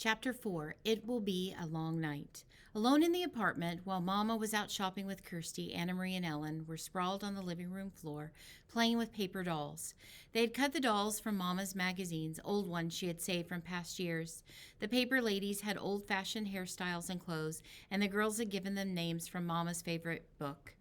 Chapter 4 It Will Be a Long Night. Alone in the apartment, while Mama was out shopping with Kirsty, Anna Marie, and Ellen were sprawled on the living room floor, playing with paper dolls. They had cut the dolls from Mama's magazines, old ones she had saved from past years. The paper ladies had old-fashioned hairstyles and clothes, and the girls had given them names from Mama's favorite book.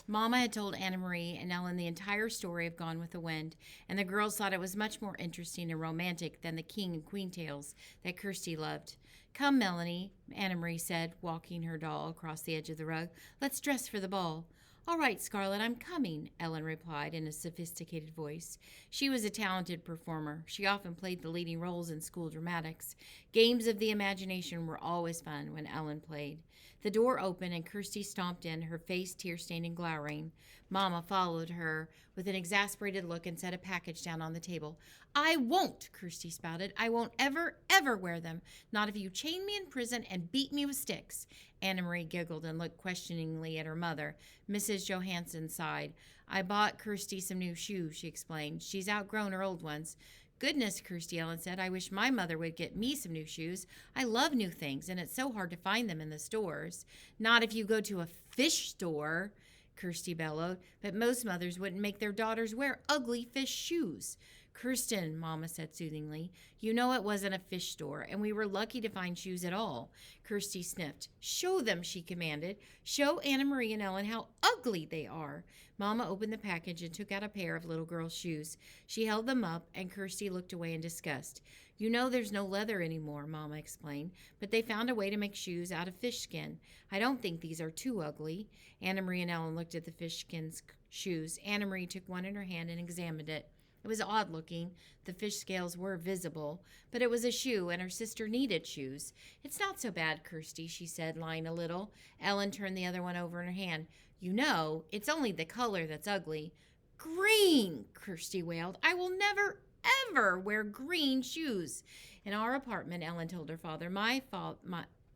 Mama had told Anna Marie and Ellen the entire story of Gone with the Wind, and the girls thought it was much more interesting and romantic than the king and queen tales that Kirsty loved. Come, Melanie, Anna Marie said, walking her doll across the edge of the rug. Let's dress for the ball. All right, Scarlett, I'm coming, Ellen replied in a sophisticated voice. She was a talented performer. She often played the leading roles in school dramatics. Games of the imagination were always fun when Ellen played. The door opened and Kirsty stomped in, her face tear-stained and glowering. Mama followed her with an exasperated look and set a package down on the table. I won't, Kirsty spouted. I won't ever wear them. Not if you chain me in prison and beat me with sticks. Anna Marie giggled and looked questioningly at her mother. Mrs. Johansson sighed. I bought Kirsty some new shoes, she explained. She's outgrown her old ones. Goodness, Kirsty, Ellen said. I wish my mother would get me some new shoes. I love new things, and it's so hard to find them in the stores. Not if you go to a fish store, Kirsty bellowed. But most mothers wouldn't make their daughters wear ugly fish shoes. Kirsten, Mama said soothingly, you know it wasn't a fish store, and we were lucky to find shoes at all. Kirsty sniffed. Show them, she commanded. Show Anna Marie and Ellen how ugly they are. Mama opened the package and took out a pair of little girl's shoes. She held them up, and Kirsty looked away in disgust. You know there's no leather anymore, Mama explained, but they found a way to make shoes out of fish skin. I don't think these are too ugly. Anna Marie and Ellen looked at the fish skin's shoes. Anna Marie took one in her hand and examined it. It was odd looking. The fish scales were visible, but it was a shoe, and her sister needed shoes. It's not so bad, Kirsty, she said, lying a little. Ellen turned the other one over in her hand. You know, it's only the color that's ugly. Green, Kirsty wailed. I will never, ever wear green shoes. In our apartment, Ellen told her father,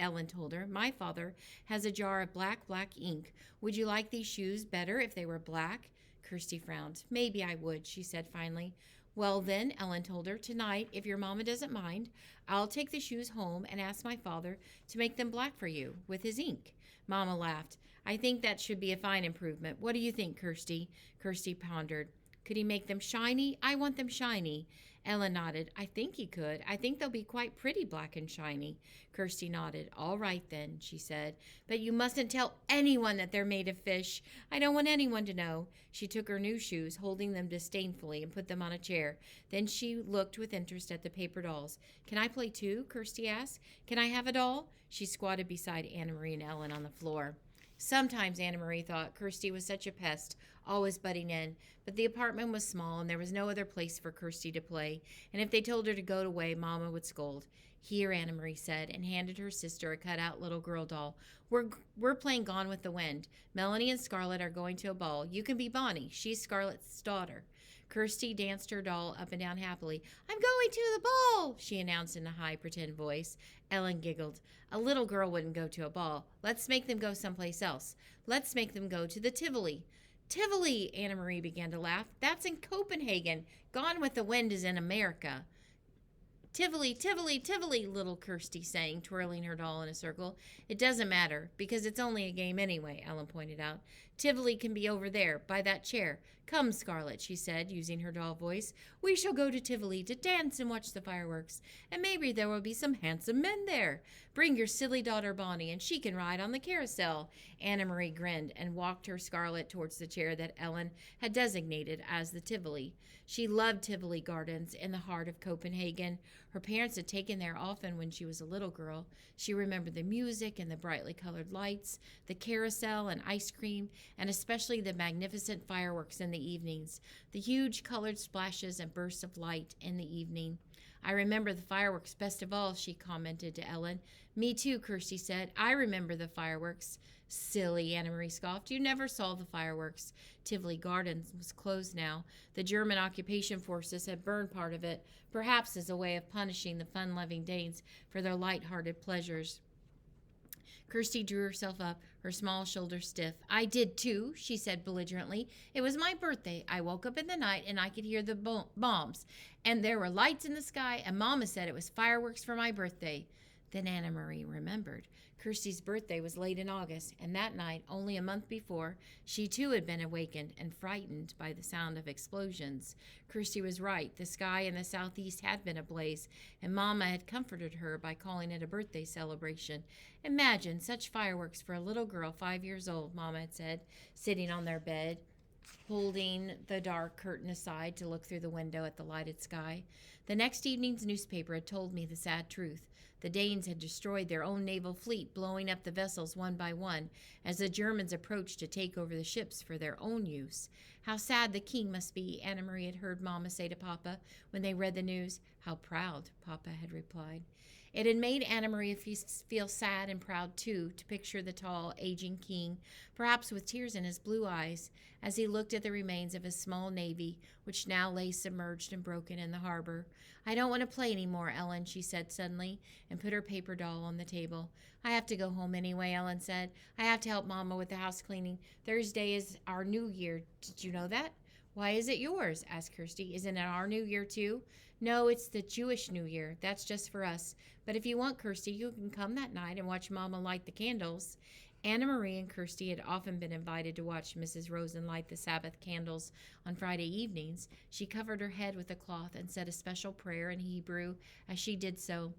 Ellen told her, my father has a jar of black ink. Would you like these shoes better if they were black? Kirsty frowned. Maybe I would, she said finally. Well then, Ellen told her, tonight, if your mama doesn't mind, I'll take the shoes home and ask my father to make them black for you with his ink. Mama laughed. I think that should be a fine improvement. What do you think, Kirsty? Kirsty pondered. Could he make them shiny? I want them shiny. Ellen nodded. I think he could. I think they'll be quite pretty black and shiny. Kirsty nodded. All right then, she said. But you mustn't tell anyone that they're made of fish. I don't want anyone to know. She took her new shoes, holding them disdainfully, and put them on a chair. Then she looked with interest at the paper dolls. Can I play too? Kirsty asked. Can I have a doll? She squatted beside Anna Marie and Ellen on the floor. Sometimes Anna Marie thought Kirsty was such a pest, always butting in, but the apartment was small and there was no other place for Kirsty to play, and if they told her to go away, Mama would scold. Here, Anna Marie said, and handed her sister a cut-out little girl doll. We're playing Gone with the Wind. Melanie and Scarlett are going to a ball. You can be Bonnie. She's Scarlett's daughter. Kirsty danced her doll up and down happily. I'm going to the ball, she announced in a high pretend voice. Ellen giggled. A little girl wouldn't go to a ball. Let's make them go someplace else. Let's make them go to the Tivoli. Tivoli, Anna Marie began to laugh. That's in Copenhagen. Gone with the Wind is in America. Tivoli, Tivoli, Tivoli, little Kirsty sang, twirling her doll in a circle. It doesn't matter, because it's only a game anyway, Ellen pointed out. Tivoli can be over there, by that chair. Come, Scarlett, she said, using her doll voice. We shall go to Tivoli to dance and watch the fireworks, and maybe there will be some handsome men there. Bring your silly daughter Bonnie, and she can ride on the carousel. Anna Marie grinned and walked her Scarlett towards the chair that Ellen had designated as the Tivoli. She loved Tivoli Gardens in the heart of Copenhagen. Her parents had taken there often when she was a little girl. She remembered the music and the brightly colored lights, the carousel and ice cream, and especially the magnificent fireworks in the evenings, the huge colored splashes and bursts of light in the evening. I remember the fireworks best of all, she commented to Ellen. Me too, Kirsty said. I remember the fireworks. Silly, Anna Marie scoffed. You never saw the fireworks. Tivoli Gardens was closed now. The German occupation forces had burned part of it, perhaps as a way of punishing the fun-loving Danes for their light-hearted pleasures. Kirsty drew herself up, her small shoulders stiff. I did too, she said belligerently. It was my birthday. I woke up in the night and I could hear the bombs. And there were lights in the sky, and Mama said it was fireworks for my birthday. Then Anna Marie remembered. Kirsty's birthday was late in August, and that night, only a month before, she too had been awakened and frightened by the sound of explosions. Kirsty was right. The sky in the southeast had been ablaze, and Mama had comforted her by calling it a birthday celebration. Imagine such fireworks for a little girl 5 years old, Mama had said, sitting on their bed, holding the dark curtain aside to look through the window at the lighted sky. The next evening's newspaper had told me the sad truth. The Danes had destroyed their own naval fleet, blowing up the vessels one by one as the Germans approached to take over the ships for their own use. How sad the king must be, Anna Marie had heard Mama say to Papa when they read the news. How proud, Papa had replied. It had made Anna Maria feel sad and proud, too, to picture the tall, aging king, perhaps with tears in his blue eyes, as he looked at the remains of his small navy, which now lay submerged and broken in the harbor. I don't want to play any more, Ellen, she said suddenly, and put her paper doll on the table. I have to go home anyway, Ellen said. I have to help Mama with the house cleaning. Thursday is our new year. Did you know that? Why is it yours? Asked Kirsty. Isn't it our new year, too? No, it's the Jewish New Year. That's just for us. But if you want, Kirsty, you can come that night and watch Mama light the candles. Anna Marie and Kirsty had often been invited to watch Mrs. Rosen light the Sabbath candles on Friday evenings. She covered her head with a cloth and said a special prayer in Hebrew as she did so.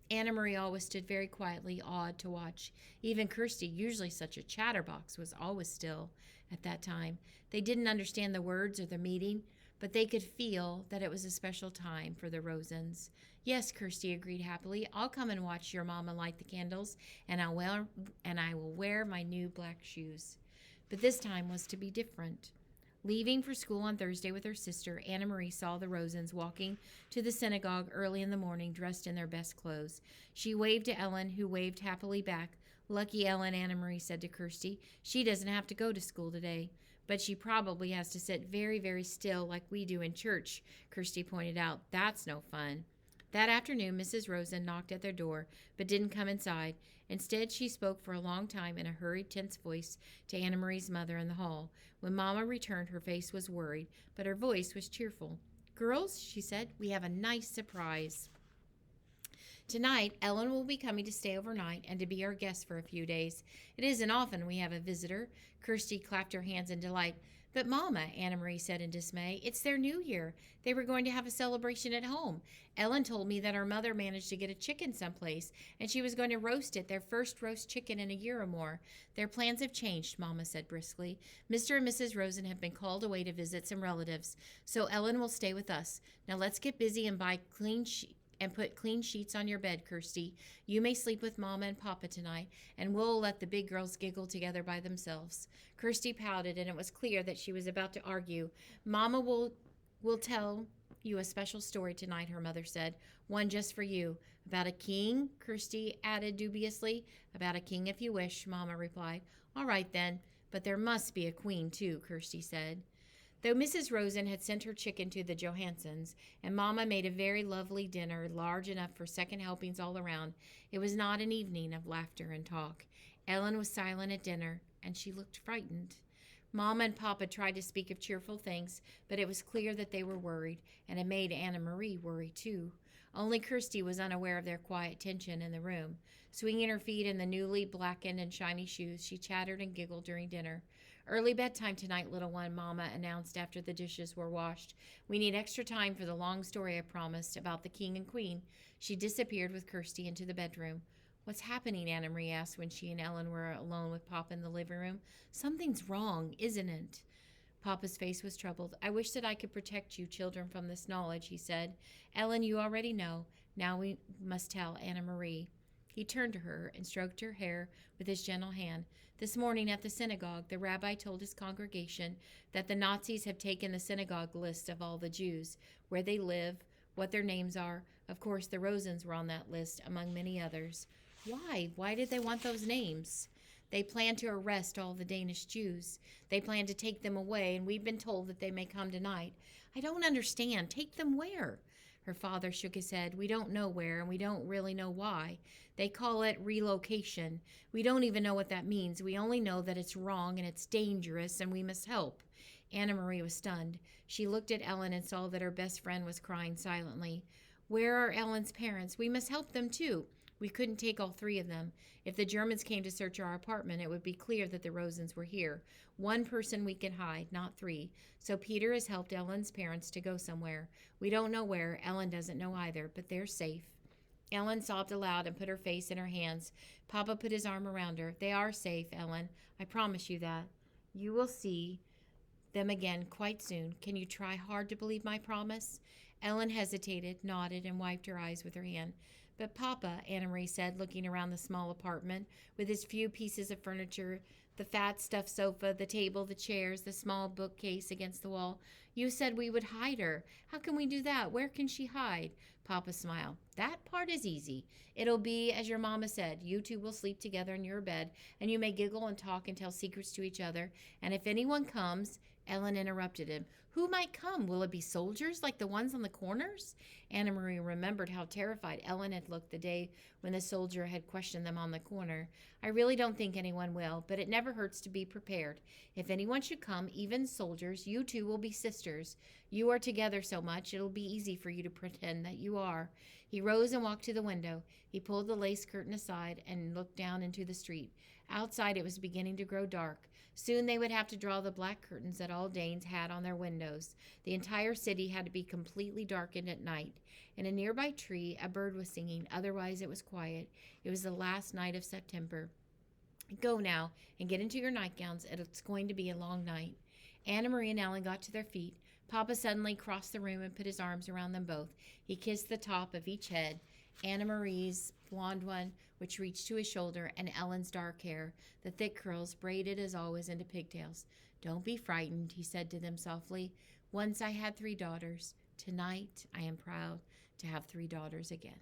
Anna Marie always stood very quietly, awed to watch. Even Kirsty, usually such a chatterbox, was always still at that time. They didn't understand the words or the meaning, but they could feel that it was a special time for the Rosens. Yes, Kirsty agreed happily. I'll come and watch your Mama light the candles, and I will wear my new black shoes. But this time was to be different. Leaving for school on Thursday with her sister, Anna Marie saw the Rosens walking to the synagogue early in the morning, dressed in their best clothes. She waved to Ellen, who waved happily back. Lucky Ellen, Anna Marie said to Kirsty. She doesn't have to go to school today. But she probably has to sit very, very still like we do in church, Kirsty pointed out. That's no fun. That afternoon, Mrs. Rosen knocked at their door, but didn't come inside. Instead, she spoke for a long time in a hurried, tense voice to Anna Marie's mother in the hall. When Mama returned, her face was worried, but her voice was cheerful. Girls, she said, we have a nice surprise. Tonight, Ellen will be coming to stay overnight and to be our guest for a few days. It isn't often we have a visitor. Kirsty clapped her hands in delight. But Mama, Anna Marie said in dismay, it's their new year. They were going to have a celebration at home. Ellen told me that our mother managed to get a chicken someplace, and she was going to roast it, their first roast chicken in a year or more. Their plans have changed, Mama said briskly. Mr. and Mrs. Rosen have been called away to visit some relatives, so Ellen will stay with us. Now let's get busy and put clean sheets on your bed, Kirsty. You may sleep with Mama and Papa tonight, and we'll let the big girls giggle together by themselves. Kirsty pouted, and it was clear that she was about to argue. Mama will tell you a special story tonight, her mother said. One just for you. About a king? Kirsty added dubiously. About a king if you wish, Mama replied. All right then, but there must be a queen too, Kirsty said. Though Mrs. Rosen had sent her chicken to the Johansons, and Mama made a very lovely dinner, large enough for second helpings all around, it was not an evening of laughter and talk. Ellen was silent at dinner, and she looked frightened. Mama and Papa tried to speak of cheerful things, but it was clear that they were worried, and it made Anna Marie worry too. Only Kirsty was unaware of their quiet tension in the room. Swinging her feet in the newly blackened and shiny shoes, she chattered and giggled during dinner. Early bedtime tonight, little one, Mama announced after the dishes were washed. We need extra time for the long story I promised about the king and queen. She disappeared with Kirsty into the bedroom. What's happening? Anna Marie asked when she and Ellen were alone with Papa in the living room. Something's wrong, isn't it? Papa's face was troubled. I wish that I could protect you children from this knowledge, he said. Ellen, you already know. Now we must tell Anna Marie. He turned to her and stroked her hair with his gentle hand. This morning at the synagogue, the rabbi told his congregation that the Nazis have taken the synagogue list of all the Jews, where they live, what their names are. Of course, the Rosens were on that list, among many others. Why? Why did they want those names? They plan to arrest all the Danish Jews. They plan to take them away, and we've been told that they may come tonight. I don't understand. Take them where? Her father shook his head. We don't know where, and we don't really know why. They call it relocation. We don't even know what that means. We only know that it's wrong and it's dangerous, and we must help. Anna Marie was stunned. She looked at Ellen and saw that her best friend was crying silently. Where are Ellen's parents? We must help them, too. We couldn't take all three of them. If the Germans came to search our apartment, it would be clear that the Rosens were here. One person we can hide, not three. So Peter has helped Ellen's parents to go somewhere. We don't know where. Ellen doesn't know either, but they're safe. Ellen sobbed aloud and put her face in her hands. Papa put his arm around her. They are safe, Ellen. I promise you that. You will see them again quite soon. Can you try hard to believe my promise? Ellen hesitated, nodded, and wiped her eyes with her hand. But Papa, Anna Marie said, looking around the small apartment with its few pieces of furniture, the fat stuffed sofa, the table, the chairs, the small bookcase against the wall. You said we would hide her. How can we do that? Where can she hide? Papa smiled. That part is easy. It'll be as your mama said. You two will sleep together in your bed, and you may giggle and talk and tell secrets to each other. And if anyone comes, Ellen interrupted him. Who might come? Will it be soldiers like the ones on the corners? Anna Marie remembered how terrified Ellen had looked the day when the soldier had questioned them on the corner. I really don't think anyone will, but it never hurts to be prepared. If anyone should come, even soldiers, you two will be sisters. You are together so much, it'll be easy for you to pretend that you are. He rose and walked to the window. He pulled the lace curtain aside and looked down into the street. Outside, it was beginning to grow dark. Soon they would have to draw the black curtains that all Danes had on their windows. The entire city had to be completely darkened at night. In a nearby tree, a bird was singing. Otherwise, it was quiet. It was the last night of September. Go now and get into your nightgowns. It's going to be a long night. Anna Marie and Ellen got to their feet. Papa suddenly crossed the room and put his arms around them both. He kissed the top of each head, Anna Marie's blonde one, which reached to his shoulder, and Ellen's dark hair, the thick curls braided as always into pigtails. Don't be frightened, he said to them softly. Once I had 3 daughters. Tonight I am proud to have 3 daughters again.